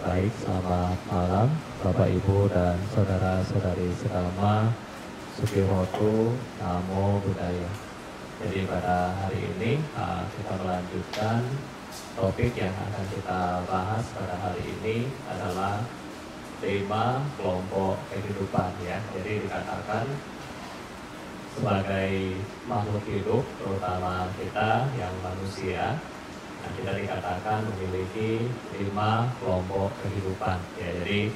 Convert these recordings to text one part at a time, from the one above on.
baik, selamat malam Bapak Ibu dan saudara-saudari sedama, Sukihotu, Namo Buddhaya. Jadi pada hari ini kita melanjutkan topik yang akan kita bahas pada hari ini adalah 5 kelompok kehidupan ya. Jadi dikatakan sebagai makhluk hidup, terutama kita yang manusia, kita dikatakan memiliki 5 kelompok kehidupan. Ya, jadi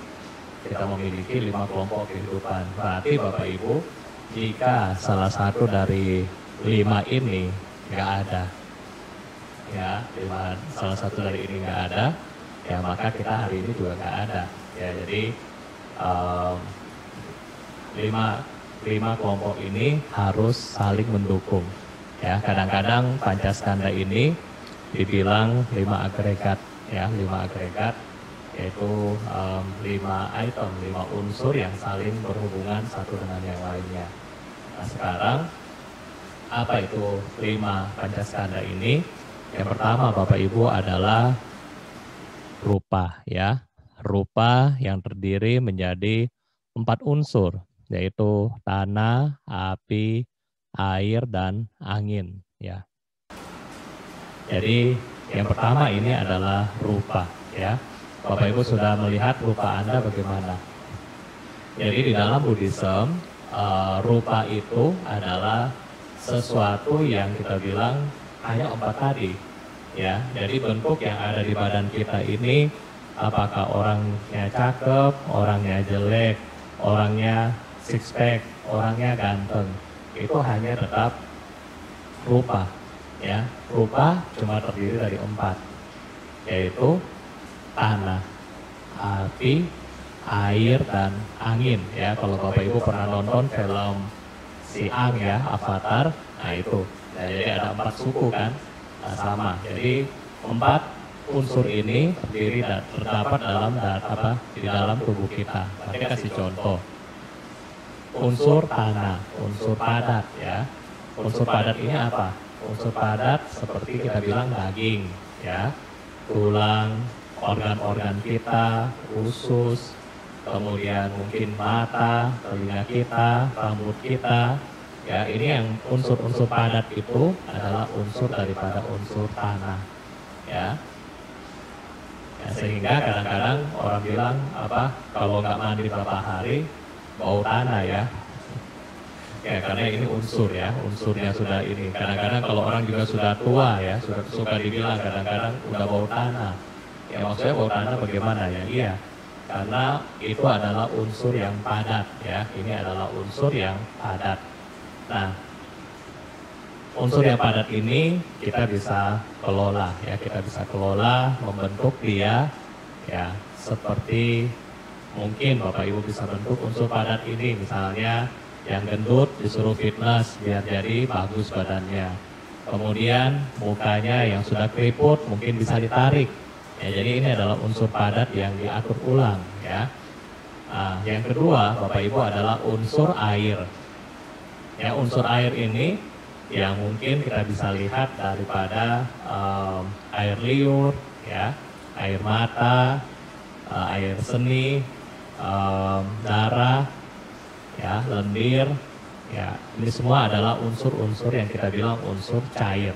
kita memiliki 5 kelompok kehidupan. Berarti Bapak Ibu, jika salah satu dari 5 ini nggak ada, ya, salah satu dari ini nggak ada, ya maka kita hari ini juga nggak ada. Ya, jadi 5 kelompok ini harus saling mendukung. Ya, kadang-kadang Pancaskanda ini dibilang 5 agregat, ya, 5 agregat, yaitu 5 item, 5 unsur yang saling berhubungan satu dengan yang lainnya. Nah, sekarang apa itu 5 Pancaskanda ini? Yang pertama Bapak Ibu adalah rupa, ya, rupa yang terdiri menjadi 4 unsur, yaitu tanah, api, air, dan angin, ya. Jadi yang pertama ini adalah rupa, ya. Bapak Ibu sudah melihat rupa Anda bagaimana? Jadi di dalam Buddhism, rupa itu adalah sesuatu yang kita bilang hanya 4 tadi, ya. Jadi bentuk yang ada di badan kita ini, apakah orangnya cakep, orangnya jelek, orangnya six pack, orangnya ganteng, itu hanya tetap rupa. Ya, rupa cuma terdiri dari 4, yaitu tanah, api, air, dan angin. Ya, kalau Bapak Ibu pernah nonton film si Ang ya, Avatar, nah itu. Nah, jadi ada 4 suku kan, nah, sama. Jadi 4 unsur ini terdiri dan terdapat di dalam tubuh kita. Saya kasih contoh. Unsur tanah, unsur padat ya. Unsur padat ini apa? Unsur padat seperti kita bilang daging, ya, tulang, organ-organ kita, usus, kemudian mungkin mata, telinga kita, rambut kita, ya, ini yang unsur-unsur padat itu adalah unsur daripada unsur tanah, ya. Ya, sehingga kadang-kadang orang bilang apa, kalau nggak mandi berapa hari bau tanah ya. Ya, karena ini unsur ya, unsurnya sudah ini. Kadang-kadang kalau orang juga sudah tua ya, suka dibilang kadang-kadang udah bau tanah. Ya, maksudnya bau tanah bagaimana ya? Iya, karena itu adalah unsur yang padat ya. Ini adalah unsur yang padat. Nah, unsur yang padat ini kita bisa kelola ya, kita bisa kelola, membentuk dia ya, seperti mungkin Bapak Ibu bisa bentuk unsur padat ini, misalnya yang gendut disuruh fitness biar jadi bagus badannya. Kemudian mukanya yang sudah keriput mungkin bisa ditarik. Ya, jadi ini adalah unsur padat yang diatur ulang ya. Nah, yang kedua Bapak Ibu adalah unsur air. Ya, unsur air ini yang mungkin kita bisa lihat daripada air liur ya, air mata, air seni, darah, ya, lendir, ya, ini semua adalah unsur-unsur yang kita bilang unsur cair,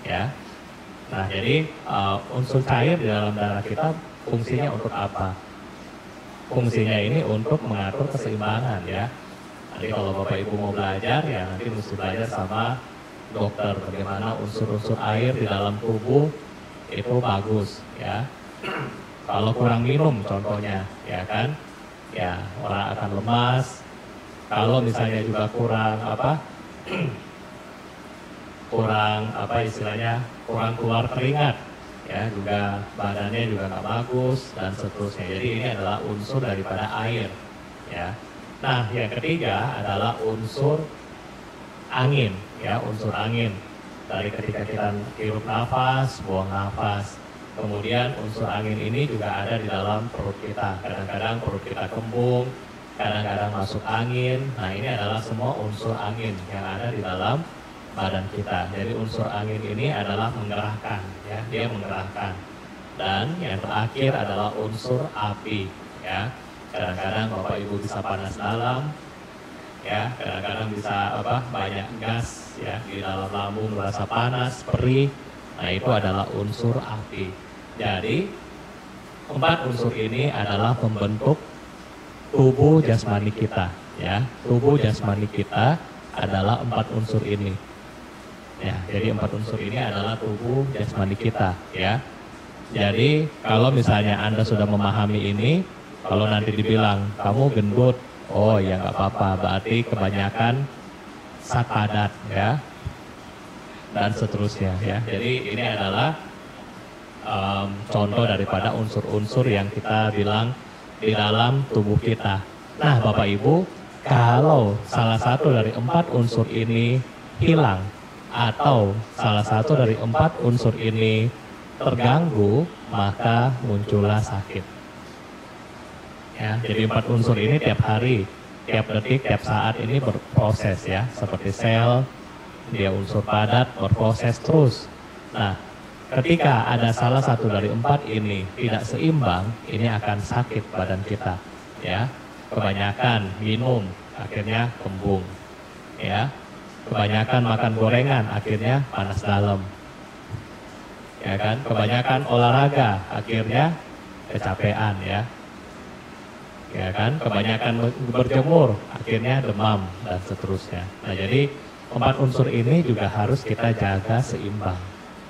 ya. Nah, jadi unsur cair di dalam darah kita fungsinya untuk apa? Fungsinya ini untuk mengatur keseimbangan, ya. Nanti kalau Bapak Ibu mau belajar, ya nanti mesti belajar sama dokter bagaimana unsur-unsur air di dalam tubuh itu bagus, ya. Kalau kurang minum, contohnya, ya kan, ya orang akan lemas. Kalau misalnya juga kurang istilahnya kurang keluar keringat, ya juga badannya juga nggak bagus dan seterusnya. Jadi ini adalah unsur daripada air, ya. Nah, yang ketiga adalah unsur angin, ya, unsur angin. Dari ketika kita hirup nafas, buang nafas. Kemudian unsur angin ini juga ada di dalam perut kita. Kadang-kadang perut kita kembung, kadang-kadang masuk angin. Nah, ini adalah semua unsur angin yang ada di dalam badan kita. Jadi unsur angin ini adalah menggerakkan, ya, dia menggerakkan. Dan yang terakhir adalah unsur api, ya. Kadang-kadang Bapak Ibu bisa panas dalam, ya. Kadang-kadang bisa banyak gas, ya, di dalam lambung merasa panas, perih. Nah, itu adalah unsur api. Jadi 4 unsur ini adalah membentuk tubuh jasmani kita, ya. Tubuh jasmani kita adalah 4 unsur ini. Ya, jadi 4 unsur ini adalah tubuh jasmani kita, ya. Jadi kalau misalnya Anda sudah memahami ini, kalau nanti dibilang kamu gendut, oh ya nggak apa-apa, berarti kebanyakan zat padat, ya, dan seterusnya, ya. Jadi ini adalah contoh daripada unsur-unsur yang kita bilang di dalam tubuh kita. Nah, Bapak Ibu, kalau salah satu dari 4 unsur ini hilang atau salah satu dari 4 unsur ini terganggu, maka muncullah sakit. Ya, jadi 4 unsur ini tiap hari, tiap detik, tiap saat ini berproses, ya, seperti sel, dia unsur padat berproses terus. Nah, ketika ada salah satu dari 4 ini tidak seimbang, ini akan sakit badan kita, ya. Kebanyakan minum, akhirnya kembung, ya. Kebanyakan makan gorengan, akhirnya panas dalam. Ya kan, kebanyakan olahraga, akhirnya kecapean, ya. Ya kan, kebanyakan berjemur, akhirnya demam, dan seterusnya. Nah, jadi 4 unsur ini juga harus kita jaga seimbang,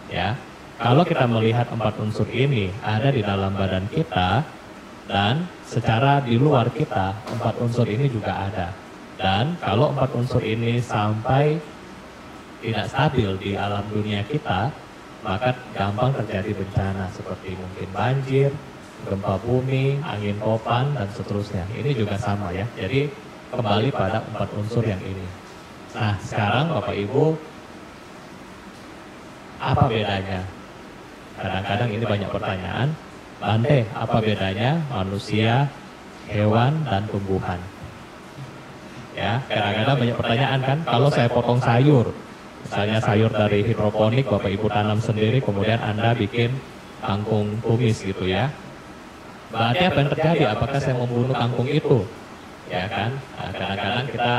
ya. Kalau kita melihat 4 unsur ini ada di dalam badan kita, dan secara di luar kita, 4 unsur ini juga ada. Dan kalau 4 unsur ini sampai tidak stabil di alam dunia kita, maka gampang terjadi bencana seperti mungkin banjir, gempa bumi, angin topan, dan seterusnya. Ini juga sama, ya. Jadi kembali pada 4 unsur yang ini. Nah, sekarang Bapak Ibu, apa bedanya? Kadang-kadang ini banyak pertanyaan. Bante, apa bedanya manusia, hewan, dan tumbuhan? Ya, kadang-kadang banyak pertanyaan kan, kalau saya potong sayur, misalnya sayur dari hidroponik, Bapak Ibu tanam sendiri, kemudian Anda bikin kangkung tumis gitu, ya. Berarti apa yang terjadi? Apakah saya membunuh kangkung itu? Ya kan, nah, kadang-kadang kita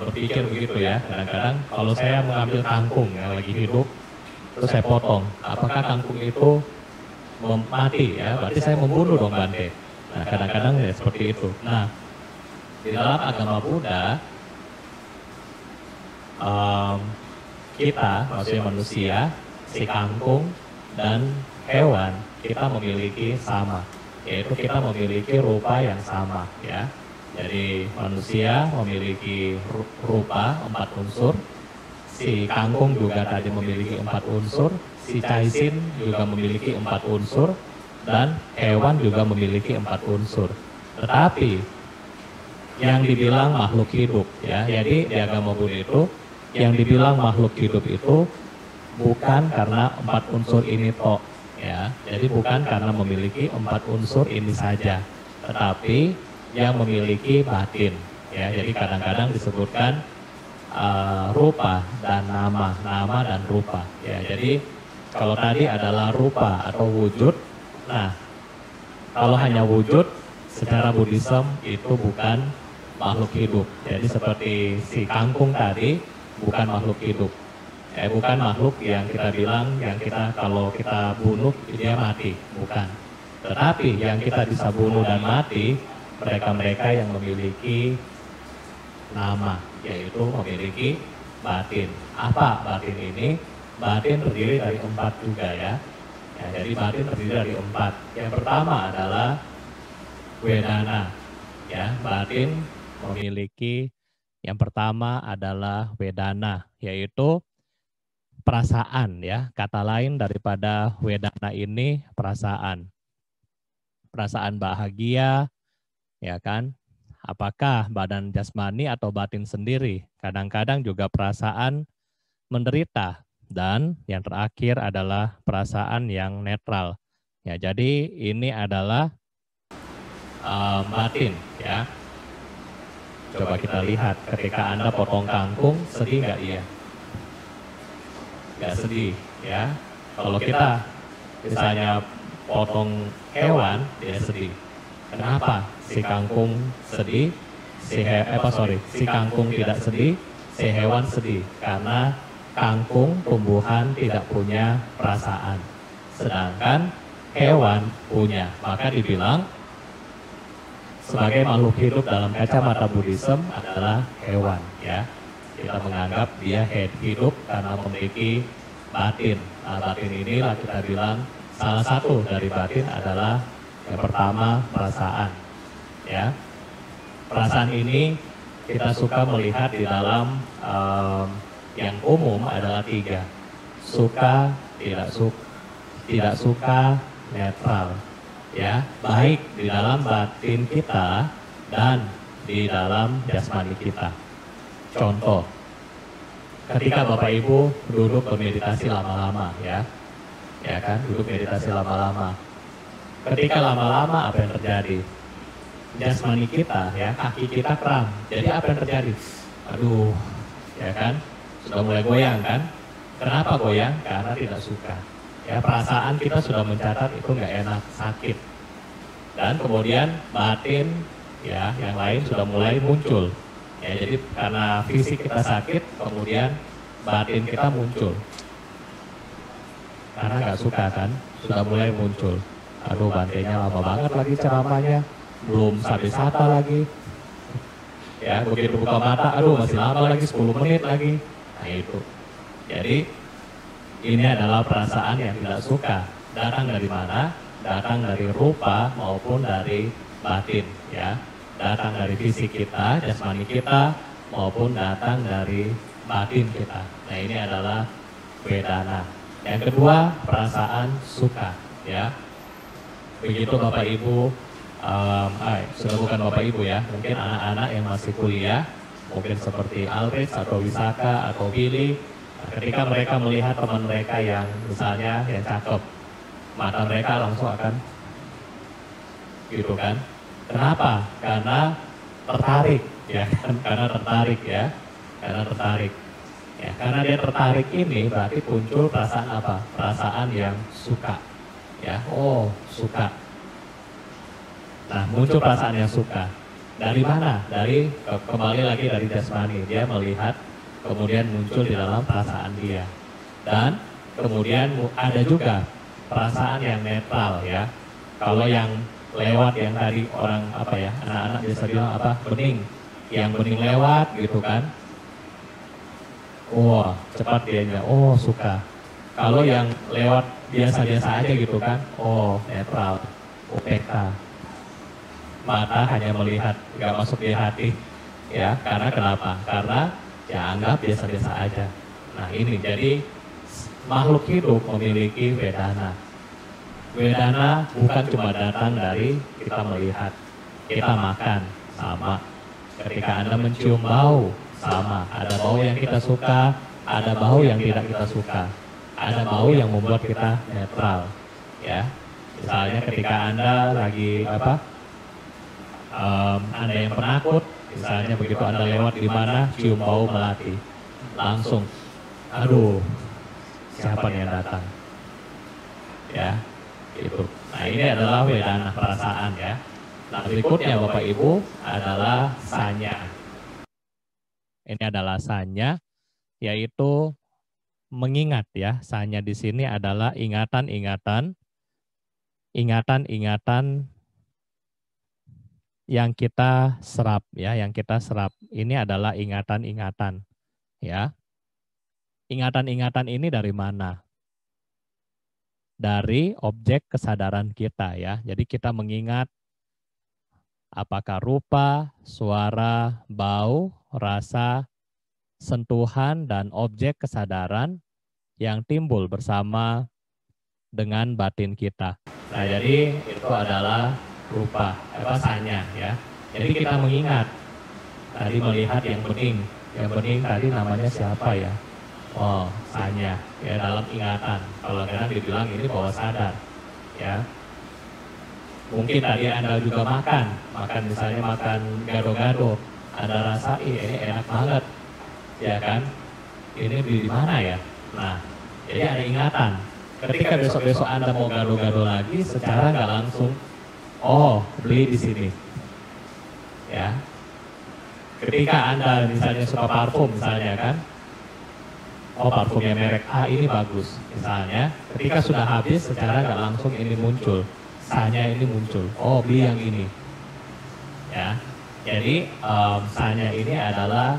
berpikir begitu, ya. Kadang-kadang kalau saya mengambil kangkung yang lagi hidup, terus saya potong, apakah kangkung itu mati, ya? Berarti saya membunuh dong, Bante. Nah, kadang-kadang ya seperti itu. Nah, di dalam agama Buddha, kita, maksudnya manusia, si kangkung, dan hewan, kita memiliki sama, yaitu kita memiliki rupa yang sama, ya. Jadi manusia memiliki rupa 4 unsur, si kangkung juga tadi memiliki 4 unsur, si caisin juga memiliki 4 unsur, dan hewan juga memiliki 4 unsur. Tetapi yang dibilang makhluk hidup, ya, jadi di agama Buddha itu yang dibilang makhluk hidup itu bukan karena 4 unsur ini toh, ya. Jadi bukan karena memiliki 4 unsur ini saja, tetapi yang memiliki batin, ya. Jadi kadang-kadang disebutkan rupa dan nama dan rupa, ya. Jadi kalau tadi adalah rupa atau wujud, nah kalau hanya wujud secara Buddhism itu bukan makhluk hidup. Jadi seperti si kangkung tadi bukan makhluk hidup, bukan makhluk yang kita bilang yang kita kalau kita bunuh dia mati, bukan. Tetapi yang kita bisa bunuh dan mati mereka-mereka yang memiliki nama, yaitu memiliki batin. Apa batin ini? Batin terdiri dari 4 juga, ya. Jadi batin terdiri dari 4. Yang pertama adalah wedana, ya. Batin memiliki yang pertama adalah wedana, yaitu perasaan, ya. Kata lain daripada wedana ini perasaan. Perasaan bahagia, ya kan? Apakah badan jasmani atau batin sendiri? Kadang-kadang juga perasaan menderita. Dan yang terakhir adalah perasaan yang netral. Ya, jadi ini adalah batin, ya. Coba kita lihat ketika Anda potong kangkung, sedih nggak? Iya. Nggak sedih, ya. Kalau kita misalnya potong hewan, dia sedih. Kenapa? Si kangkung sedih, si kangkung tidak sedih, si hewan sedih. Karena kangkung tumbuhan tidak punya perasaan, sedangkan hewan punya. Maka dibilang sebagai makhluk hidup dalam kacamata Buddhism adalah hewan, ya. Kita menganggap dia hidup karena memiliki batin. Nah, batin inilah kita bilang salah satu dari batin adalah yang pertama perasaan, ya. Perasaan ini kita suka melihat di dalam yang umum adalah 3. Suka, tidak suka, netral. Ya, baik di dalam batin kita dan di dalam jasmani kita. Contoh, ketika Bapak Ibu duduk bermeditasi lama-lama, ya kan, duduk meditasi lama-lama. Ketika lama-lama apa yang terjadi? Jasmani kita, ya, kaki kita kram. Jadi apa yang terjadi? Aduh, ya kan, sudah mulai goyang kan? Kenapa goyang? Karena tidak suka. Ya, perasaan kita sudah mencatat itu nggak enak, sakit. Dan kemudian batin, ya, yang lain sudah mulai muncul. Ya, jadi karena fisik kita sakit, kemudian batin kita muncul. Karena nggak suka kan, sudah mulai muncul. Aduh, bantainya lama banget lagi ceramahnya, belum sabisata lagi. Ya, begitu buka mata, aduh masih lama lagi, 10 menit lagi. Nah itu. Jadi ini adalah perasaan yang tidak suka. Datang dari mana? Datang dari rupa maupun dari batin, ya. Datang dari fisik kita, jasmani kita, maupun datang dari batin kita. Nah, ini adalah vedana. Yang kedua, perasaan suka, ya. Begitu Bapak Ibu, sudah bukan Bapak Ibu ya, mungkin anak-anak yang masih kuliah, mungkin seperti Alfred atau Wisaka atau Billy. Ketika mereka melihat teman mereka yang misalnya yang cakep, mata mereka langsung akan gitu kan. Kenapa? Karena tertarik, ya kan? Karena tertarik, ya. Karena tertarik. Ya, karena dia tertarik ini berarti muncul perasaan apa? Perasaan yang suka. Ya, oh, suka. Nah, muncul perasaan yang suka. Dari mana? Dari kembali lagi dari jasmani. Dia melihat, kemudian muncul di dalam perasaan dia. Dan kemudian ada juga perasaan yang netral, ya. Kalau yang lewat yang tadi orang apa ya, anak-anak biasa bilang apa? Bening. Yang bening lewat gitu kan. Wah, cepat dianya. Oh, suka. Kalau yang lewat biasa-biasa aja gitu kan. Oh, netral. UPK. Mata hanya melihat, nggak masuk di hati. Ya, karena kenapa? Karena ya anggap biasa-biasa aja. Nah ini, jadi makhluk hidup memiliki vedana. Vedana bukan cuma datang dari kita melihat, kita makan, sama. Ketika Anda mencium bau, sama. Ada bau yang kita suka, ada bau yang tidak kita suka. Ada bau yang membuat kita netral. Ya, misalnya ketika Anda lagi Anda yang penakut, misalnya begitu Anda lewat di mana, cium bau melati, langsung, aduh, siapa nih yang datang? Ya, itu. Nah ini adalah vedana, perasaan, ya. Nah berikutnya Bapak Ibu adalah sanya. Ini adalah sanya, yaitu mengingat, ya. Sanya di sini adalah ingatan-ingatan yang kita serap, ya, yang kita serap. Ini adalah ingatan-ingatan, ya. Ingatan-ingatan ini dari mana? Dari objek kesadaran kita, ya. Jadi kita mengingat apakah rupa, suara, bau, rasa, sentuhan, dan objek kesadaran yang timbul bersama dengan batin kita. Nah, jadi itu adalah rupa, sanya, ya. Jadi kita mengingat, tadi melihat yang bening tadi namanya siapa ya? Oh, sanya, ya, dalam ingatan. Kalau kadang dibilang ini bawah sadar, ya. Mungkin tadi Anda juga makan misalnya makan gado-gado, ada rasa, ini enak banget, ya kan? Ini di mana ya? Nah, jadi ada ingatan. ketika besok-besok Anda mau gado-gado lagi, secara nggak langsung, oh beli di sini. Ya. Ketika Anda misalnya suka parfum misalnya kan, oh parfumnya merek A ini bagus misalnya, ketika sudah habis secara nggak langsung ini muncul, sanya ini muncul, oh beli yang ini. Ya. Jadi sanya ini adalah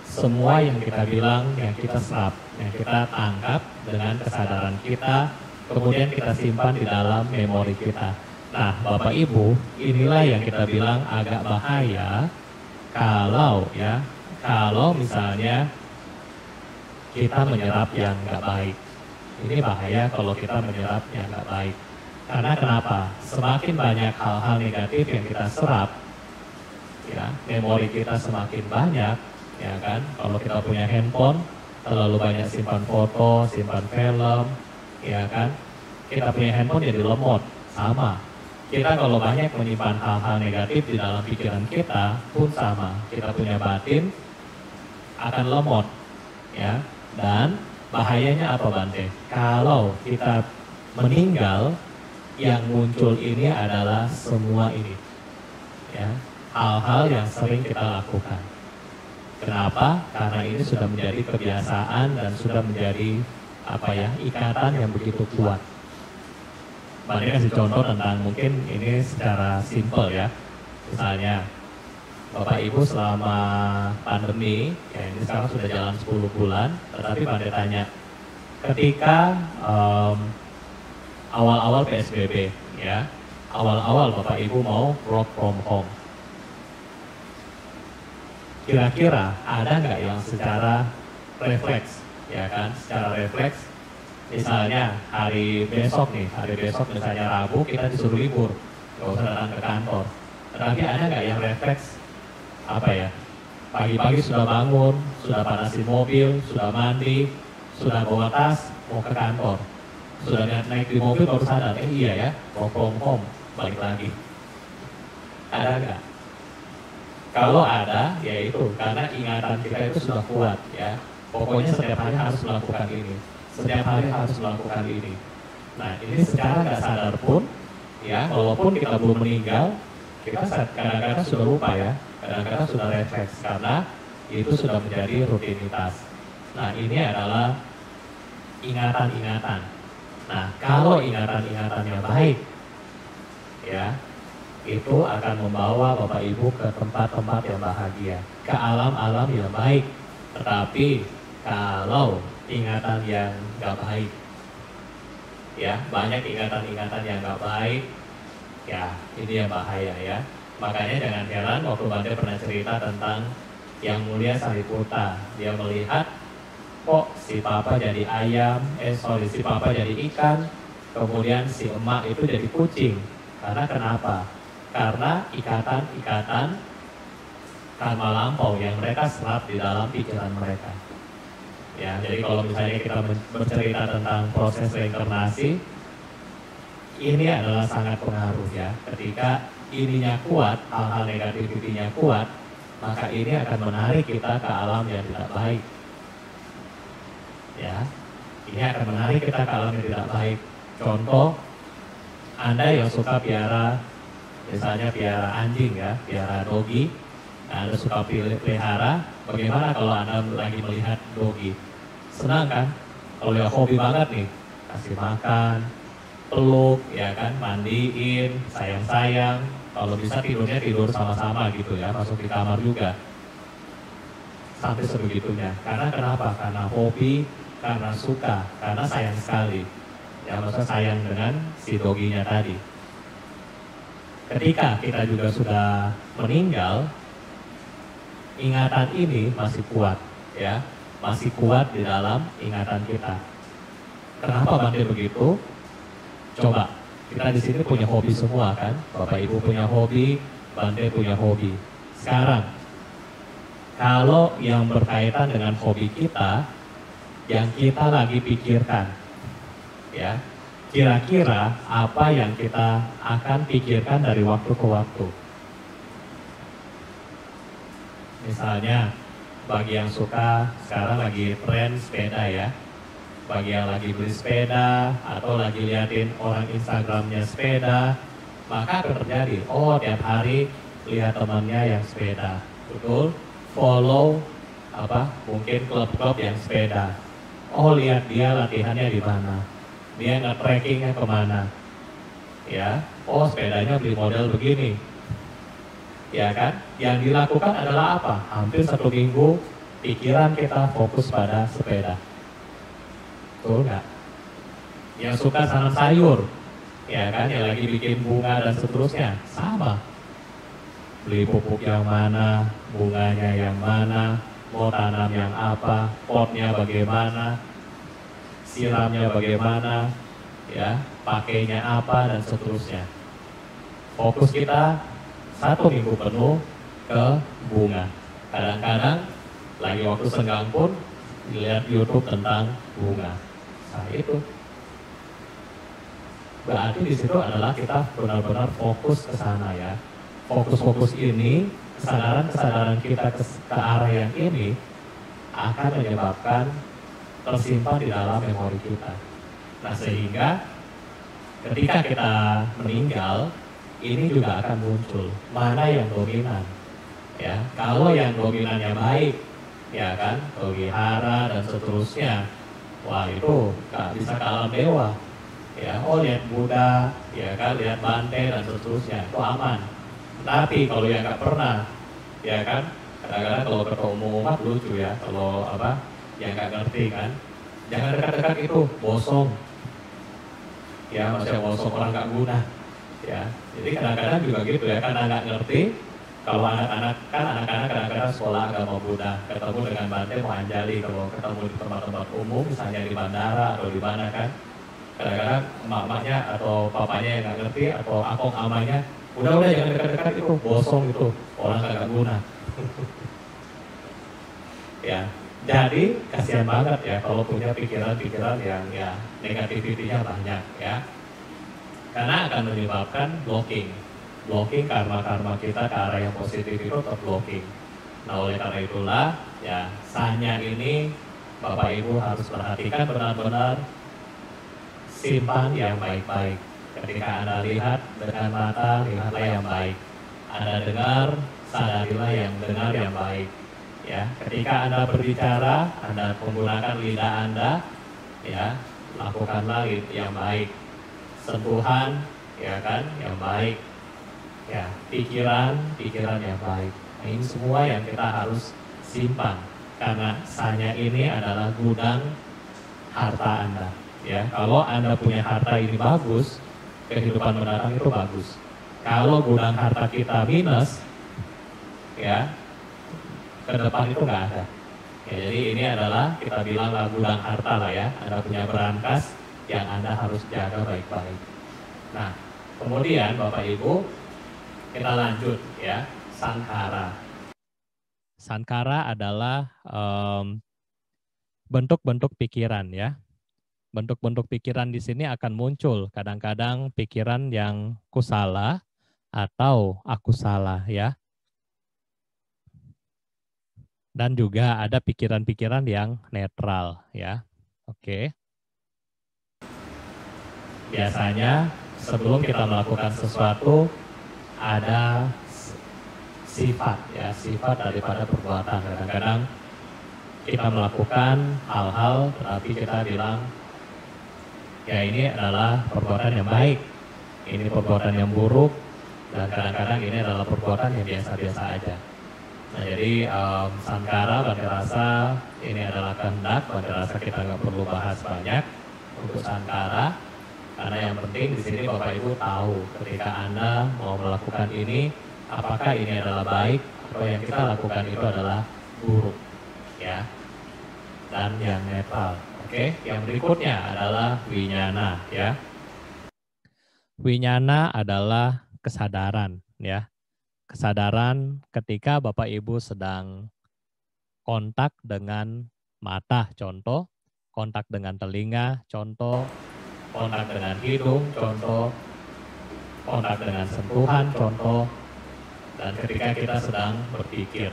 semua yang kita bilang, yang kita serap, yang kita tangkap dengan kesadaran kita, kemudian kita simpan di dalam memori kita. Nah, Bapak Ibu, inilah yang kita bilang agak bahaya kalau misalnya kita menyerap yang nggak baik. Ini bahaya kalau kita menyerap yang nggak baik. Karena kenapa? Semakin banyak hal-hal negatif yang kita serap, ya, memori kita semakin banyak, ya kan? Kalau kita punya handphone, terlalu banyak simpan foto, simpan film, ya kan? Kita punya handphone jadi lemot, sama. Kita kalau banyak menyimpan hal-hal negatif di dalam pikiran kita pun sama. Kita punya batin akan lemot, ya. Dan bahayanya apa Bante? Kalau kita meninggal, yang muncul ini adalah semua ini, ya. Hal-hal yang sering kita lakukan. Kenapa? Karena ini sudah menjadi kebiasaan dan sudah menjadi ikatan yang begitu kuat. Bante kasih contoh tentang mungkin ini secara simpel ya. Misalnya Bapak Ibu selama pandemi, ya ini sekarang sudah jalan 10 bulan, tetapi Bante tanya, ketika awal-awal PSBB ya, awal-awal Bapak Ibu mau work from home, kira-kira ada nggak yang secara refleks, ya kan, secara refleks, misalnya hari besok misalnya Rabu kita disuruh libur, nggak usah datang ke kantor. Tetapi ada nggak yang refleks, pagi-pagi sudah bangun, sudah panasin mobil, sudah mandi, sudah bawa tas, mau ke kantor. Sudah naik di mobil baru sadar, iya ya, work from home, balik lagi. Ada nggak? Kalau ada, ya itu, karena ingatan kita itu sudah kuat ya. Pokoknya setiap hari harus melakukan ini. Setiap hari harus melakukan ini. Nah, ini secara nggak sadar pun, ya, walaupun kita belum meninggal, kita kadang-kadang sudah lupa ya, kadang-kadang sudah refleks karena itu sudah menjadi rutinitas. Nah, ini adalah ingatan-ingatan. Nah, kalau ingatan-ingatannya baik, ya, itu akan membawa Bapak Ibu ke tempat-tempat yang bahagia, ke alam-alam yang baik. Tetapi kalau ingatan yang nggak baik, ya banyak ingatan-ingatan yang nggak baik, ya ini yang bahaya ya. Makanya jangan heran waktu Bante pernah cerita tentang Yang Mulia Sariputta, dia melihat kok si papa jadi ayam, si papa jadi ikan, kemudian si emak itu jadi kucing. Karena kenapa? Karena ikatan-ikatan karma lampau yang mereka serap di dalam pikiran mereka. Ya, jadi kalau misalnya kita bercerita tentang proses reinkarnasi, ini adalah sangat pengaruh ya. Ketika ininya kuat, hal-hal negativitinya kuat, maka ini akan menarik kita ke alam yang tidak baik. Ya, ini akan menarik kita ke alam yang tidak baik. Contoh, Anda yang suka piara, misalnya piara anjing ya, piara dogi, Anda suka pelihara, bagaimana kalau Anda lagi melihat dogi? Senang kan? Kalau ya hobi banget nih, kasih makan, peluk, ya kan, mandiin, sayang-sayang. Kalau bisa tidurnya tidur sama-sama gitu ya, masuk di kamar juga. Sampai sebegitunya. Karena kenapa? Karena hobi, karena suka, karena sayang sekali. Ya, maksudnya sayang dengan si doginya tadi. Ketika kita juga sudah meninggal, ingatan ini masih kuat, ya. Masih kuat di dalam ingatan kita. Kenapa Bante begitu? Coba, kita di sini punya hobi semua kan? Bapak Ibu punya hobi, Bante punya hobi. Sekarang, kalau yang berkaitan dengan hobi kita, yang kita lagi pikirkan, ya, kira-kira apa yang kita akan pikirkan dari waktu ke waktu? Misalnya, bagi yang suka sekarang lagi tren sepeda ya, bagi yang lagi beli sepeda atau lagi liatin orang Instagramnya sepeda, maka akan terjadi, oh tiap hari lihat temannya yang sepeda, betul, follow mungkin klub-klub yang sepeda, oh lihat dia latihannya di mana, dia nge-trackingnya kemana, ya, oh sepedanya beli model begini, ya kan, yang dilakukan adalah apa, hampir 1 minggu pikiran kita fokus pada sepeda. Betul nggak? Yang suka tanam sayur, ya kan, yang lagi bikin bunga dan seterusnya, sama. Beli pupuk yang mana, bunganya yang mana, mau tanam yang apa, potnya bagaimana, siramnya bagaimana, ya, pakainya apa dan seterusnya. Fokus kita 1 minggu penuh ke bunga. Kadang-kadang lagi waktu senggang pun lihat YouTube tentang bunga. Nah itu berarti di situ adalah kita benar-benar fokus ke sana ya. Fokus-fokus ini, kesadaran kita ke arah yang ini akan menyebabkan tersimpan di dalam memori kita. Nah sehingga ketika kita meninggal, ini juga akan muncul mana yang dominan. Ya, kalau yang dominannya baik, ya kan, pelihara dan seterusnya, wah itu gak bisa ke alam dewa. Ya, oh lihat Buddha, ya kan, lihat Bante dan seterusnya, itu aman. Tapi kalau yang nggak pernah, ya kan, kadang-kadang kalau ketua umum umat lucu ya, kalau yang nggak ngerti kan, jangan dekat-dekat itu, bosong. Ya, maksudnya bosong orang nggak guna. Ya, jadi kadang-kadang juga gitu ya, karena nggak ngerti. Kalau anak-anak kadang-kadang sekolah agama Buddha ketemu dengan Bante mau anjali, kalau ketemu di tempat-tempat umum, misalnya di bandara atau di mana kan, kadang-kadang emak-emaknya atau papanya yang nggak ngerti atau akong amanya, udah jangan dekat-dekat itu, bosong itu, orang nggak guna. Ya, jadi kasihan banget ya kalau punya pikiran-pikiran yang ya negativitinya banyak ya, karena akan menyebabkan blocking karma kita ke arah yang positif itu terblocking. Nah oleh karena itulah ya sanya ini Bapak Ibu harus perhatikan benar-benar, simpan yang baik-baik. Ketika Anda lihat dengan mata, lihatlah yang baik. Anda dengar, sadarilah yang dengar yang baik. Ya, ketika Anda berbicara, Anda menggunakan lidah Anda, ya lakukanlah yang baik. Sentuhan, ya kan, yang baik. Ya, pikiran yang baik. Nah, ini semua yang kita harus simpan karena sanya ini adalah gudang harta Anda. Ya, kalau Anda punya harta ini bagus, kehidupan mendatang itu bagus. Kalau gudang harta kita minus, ya ke depan itu nggak ada. Ya, jadi ini adalah kita bilanglah gudang harta lah ya. Anda punya berangkas yang Anda harus jaga baik-baik. Nah, kemudian Bapak Ibu, kita lanjut ya, sankara. Sankara adalah bentuk-bentuk pikiran ya. Bentuk-bentuk pikiran di sini akan muncul kadang-kadang pikiran yang kusala atau akusala ya. Dan juga ada pikiran-pikiran yang netral ya. Oke. Biasanya sebelum kita melakukan sesuatu ada sifat ya, sifat daripada perbuatan. Kadang-kadang kita melakukan hal-hal tetapi kita bilang ya ini adalah perbuatan yang baik, ini perbuatan yang buruk, dan kadang-kadang ini adalah perbuatan yang biasa-biasa aja. Nah jadi sankara Bante rasa ini adalah kehendak, Bante rasa kita nggak perlu bahas banyak untuk sankara, karena yang penting di sini Bapak Ibu tahu ketika Anda mau melakukan ini, apakah ini adalah baik atau yang kita lakukan itu adalah buruk, ya. Dan yang netral. Oke, yang berikutnya adalah winyana, ya. Winyana adalah kesadaran, ya. Kesadaran ketika Bapak Ibu sedang kontak dengan mata, contoh, kontak dengan telinga, contoh, kontak dengan hidung, contoh, kontak dengan sentuhan, contoh, dan ketika kita sedang berpikir.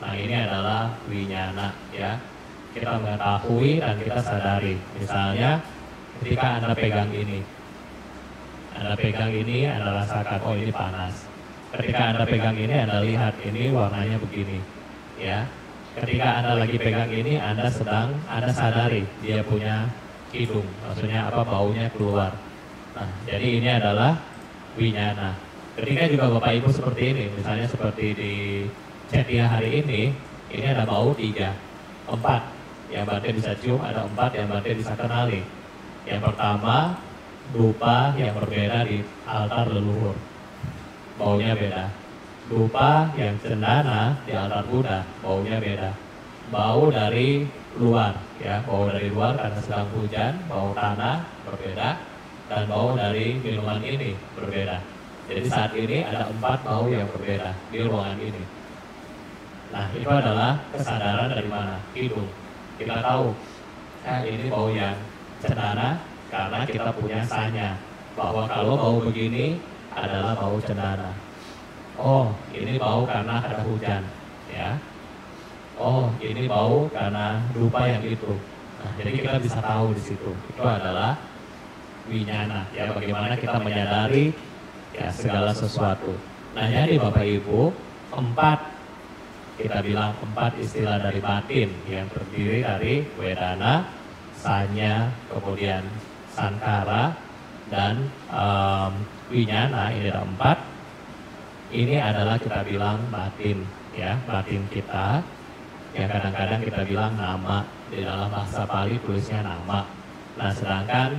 Nah ini adalah winyana ya. kita mengetahui dan kita sadari. Misalnya, ketika Anda pegang ini, Anda rasakan, oh ini panas. Ketika Anda pegang ini, Anda lihat ini warnanya begini, ya. Ketika Anda lagi pegang ini, Anda sadari dia punya hidung, maksudnya apa, baunya keluar. Nah, jadi ini adalah winyana. Ketika juga Bapak Ibu seperti ini, misalnya seperti di Cetia hari ini ada bau 3, 4. Yang berarti bisa cium, ada 4 yang berarti bisa kenali. Yang pertama, dupa yang berbeda di altar leluhur. Baunya beda. Dupa yang cendana di altar Buddha, baunya beda. Bau dari luar, ya, bau dari luar karena sedang hujan, bau tanah berbeda, dan bau dari minuman ini berbeda. Jadi saat ini ada 4 bau yang berbeda di ruangan ini. Nah, itu adalah kesadaran dari mana? Hidung. Kita tahu, ini bau yang cendana karena kita punya sanya, bahwa kalau bau begini adalah bau cendana. Oh, ini bau karena ada hujan, ya. Oh, ini bau karena dupa yang itu. Nah, jadi kita bisa tahu di situ. Itu adalah winyana, ya, bagaimana kita menyadari ya segala sesuatu. Nah, jadi Bapak Ibu, 4, kita bilang 4 istilah dari batin yang terdiri dari wedana, sanya, kemudian sankara, dan winyana. Ini ada 4. Ini adalah kita bilang batin, ya, batin kita. Yang kadang-kadang kita bilang nama, di dalam bahasa Pali tulisnya nama. Nah, sedangkan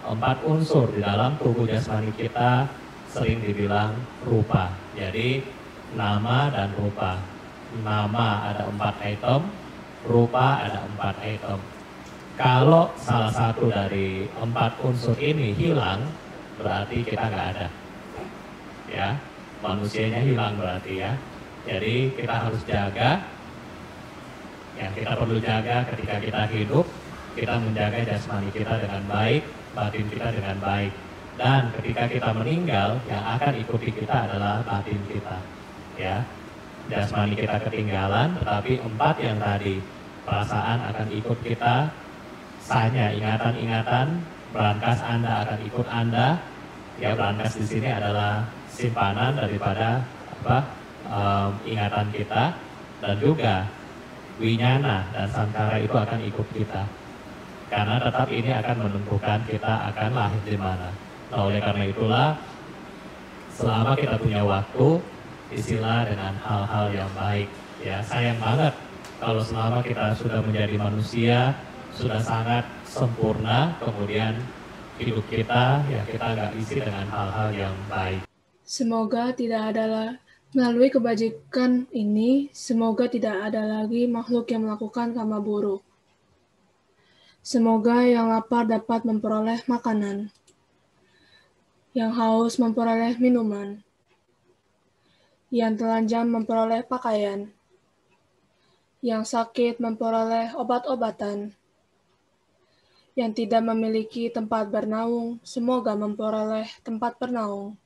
4 unsur di dalam tubuh jasmani kita sering dibilang rupa. Jadi nama dan rupa. Nama ada 4 item, rupa ada 4 item. Kalau salah satu dari 4 unsur ini hilang, berarti kita nggak ada, ya, manusianya hilang berarti, ya. Jadi kita harus jaga. Yang kita perlu jaga ketika kita hidup, kita menjaga jasmani kita dengan baik, batin kita dengan baik. Dan ketika kita meninggal, yang akan ikuti kita adalah batin kita, ya. Jasmani kita ketinggalan, tetapi 4 yang tadi, perasaan akan ikut kita, sanya, ingatan-ingatan, brankas Anda akan ikut Anda. Ya, brankas di sini adalah simpanan daripada ingatan kita, dan juga winyana dan sankara itu akan ikut kita. Karena tetap ini akan menentukan kita akan lahir di mana. Nah, oleh karena itulah, selama kita punya waktu, isilah dengan hal-hal yang baik. Ya, sayang banget kalau selama kita sudah menjadi manusia, sudah sangat sempurna, kemudian hidup kita, ya, kita nggak isi dengan hal-hal yang baik. Semoga tidak ada melalui kebajikan ini, semoga tidak ada lagi makhluk yang melakukan karma buruk. Semoga yang lapar dapat memperoleh makanan, yang haus memperoleh minuman, yang telanjang memperoleh pakaian, yang sakit memperoleh obat-obatan, yang tidak memiliki tempat bernaung, semoga memperoleh tempat bernaung.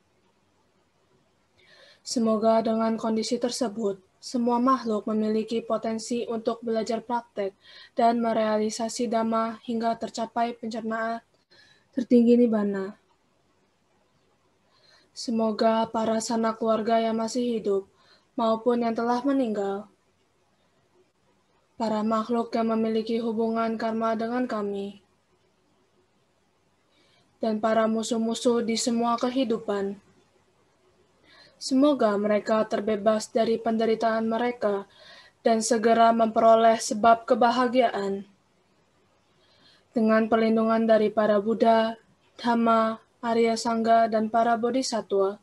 Semoga dengan kondisi tersebut, semua makhluk memiliki potensi untuk belajar praktek dan merealisasi dhamma hingga tercapai pencernaan tertinggi nibbana. Semoga para sanak keluarga yang masih hidup maupun yang telah meninggal, para makhluk yang memiliki hubungan karma dengan kami, dan para musuh-musuh di semua kehidupan, semoga mereka terbebas dari penderitaan mereka dan segera memperoleh sebab kebahagiaan. Dengan perlindungan dari para Buddha, Dhamma, Arya Sangga, dan para Bodhisattva.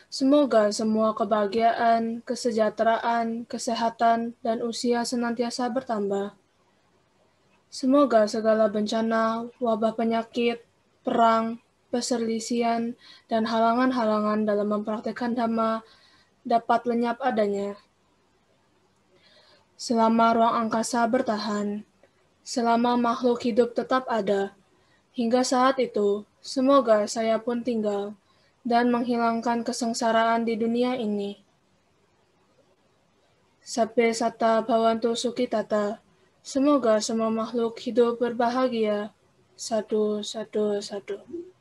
Semoga semua kebahagiaan, kesejahteraan, kesehatan, dan usia senantiasa bertambah. Semoga segala bencana, wabah penyakit, perang, perselisihan, dan halangan-halangan dalam mempraktikkan Dhamma dapat lenyap adanya. Selama ruang angkasa bertahan, selama makhluk hidup tetap ada, hingga saat itu, semoga saya pun tinggal dan menghilangkan kesengsaraan di dunia ini. Sabbe satta bhavantu sukhitata, Semoga semua makhluk hidup berbahagia. 1, 1, 1.